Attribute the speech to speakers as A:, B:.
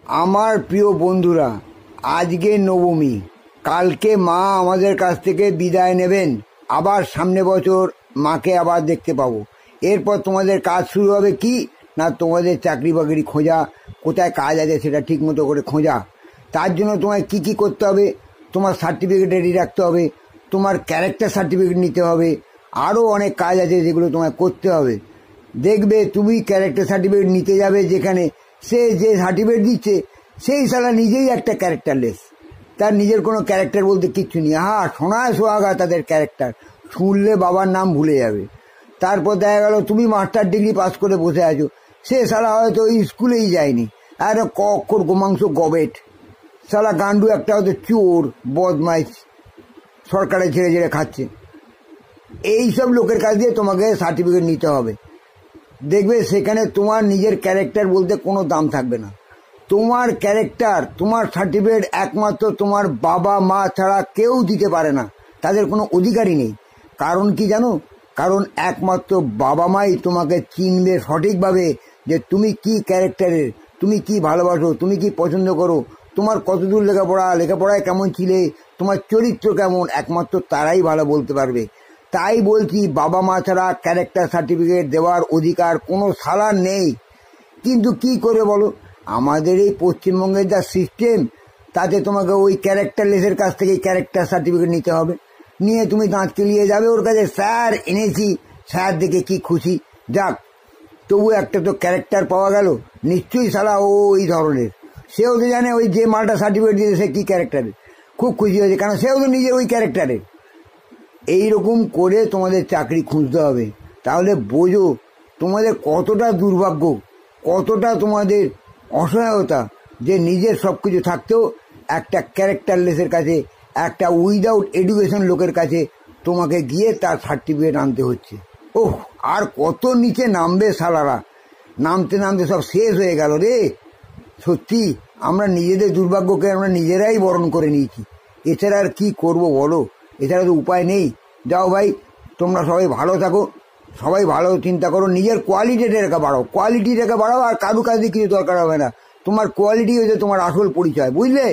A: আমার প্রিয় বন্ধুরা, আজকে নবমী, কালকে মা আমাদের কাছ থেকে বিদায় নেবেন। আবার সামনে বছর মাকে আবার দেখতে পাবো। এরপর তোমাদের কাজ শুরু হবে কি না, তোমাদের চাকরি বাকরি খোঁজা, কোথায় কাজ আছে সেটা ঠিক মতো করে খোঁজা। তার জন্য তোমায় কি কি করতে হবে, তোমার সার্টিফিকেট রেডি রাখতে হবে, তোমার ক্যারেক্টার সার্টিফিকেট নিতে হবে, আরও অনেক কাজ আছে যেগুলো তোমায় করতে হবে। দেখবে তুমি ক্যারেক্টার সার্টিফিকেট নিতে যাবে যেখানে, সে যে সার্টিফিকেট দিচ্ছে সেই সালা নিজেই একটা ক্যারেক্টারলেস, তার নিজের কোনো ক্যারেক্টার বলতে কিচ্ছু নেই। শোনায় সোহাগা তাদের ক্যারেক্টার, শুনলে বাবার নাম ভুলে যাবে। তারপর দেখা গেল তুমি মাস্টার ডিগ্রি পাস করে বসে আছো, সে সালা হয়তো ওই স্কুলেই যায়নি, আর ক অক্ষর গোমাংস গবেট, সালা গান্ডু একটা হয়তো চোর বদমাইশ, সরকারে ছেড়ে ছেড়ে খাচ্ছে। এইসব লোকের কাছ দিয়ে তোমাকে সার্টিফিকেট নিতে হবে। দেখবে সেখানে তোমার নিজের ক্যারেক্টার বলতে কোনো দাম থাকবে না। তোমার ক্যারেক্টার, তোমার সার্টিফিকেট একমাত্র তোমার বাবা মা ছাড়া কেউ দিতে পারে না, তাদের কোনো অধিকারই নেই। কারণ কি জানো? কারণ একমাত্র বাবা মাই তোমাকে চিনবে সঠিকভাবে, যে তুমি কি ক্যারেক্টারের, তুমি কি ভালোবাসো, তুমি কি পছন্দ করো, তোমার কতদূর লেখাপড়ায় কেমন ছিলে, তোমার চরিত্র কেমন, একমাত্র তারাই ভালো বলতে পারবে। তাই বলছি, বাবা মা ছাড়া ক্যারেক্টার সার্টিফিকেট দেওয়ার অধিকার কোনো সালার নেই। কিন্তু কি করে বলো, আমাদের এই পশ্চিমবঙ্গের যা সিস্টেম, তাতে তোমাকে ওই ক্যারেক্টারলেসের কাছ থেকে ক্যারেক্টার সার্টিফিকেট নিতে হবে। নিয়ে তুমি দাঁত কেলিয়ে যাবে ওর কাছে, স্যার এনেছি, স্যার দেখে কি খুশি, যাক তবু একটা তো ক্যারেক্টার পাওয়া গেল। নিশ্চয়ই সালা ওই ধরনের, সেও তো জানে ওই যে মালটা সার্টিফিকেট দিয়েছে সে কি ক্যারেক্টারের, খুব খুশি হয়েছে, কারণ সেও তো নিজে ওই ক্যারেক্টারের। এইরকম করে তোমাদের চাকরি খুঁজতে হবে। তাহলে বোঝো তোমাদের কতটা দুর্ভাগ্য, কতটা তোমাদের অসহায়তা, যে নিজের সব কিছু থাকতেও একটা ক্যারেক্টারলেসের কাছে, একটা উইদাউট এডুকেশন লোকের কাছে তোমাকে গিয়ে তার সার্টিফিকেট আনতে হচ্ছে। ওহ, আর কত নিচে নামবে সালারা, নামতে নামতে সব শেষ হয়ে গেল রে। সত্যি আমরা নিজেদের দুর্ভাগ্যকে আমরা নিজেরাই বরণ করে নিয়েছি, এছাড়া আর কি করবো বলো, এছাড়া তো উপায় নেই। যাও ভাই, তোমরা সবাই ভালো থাকো, সবাই ভালো চিন্তা করো, নিজের কোয়ালিটিটাকে বাড়াও, আর কারু কাজে কিছু দরকার হবে না। তোমার কোয়ালিটি হচ্ছে তোমার আসল পরিচয়, বুঝলে?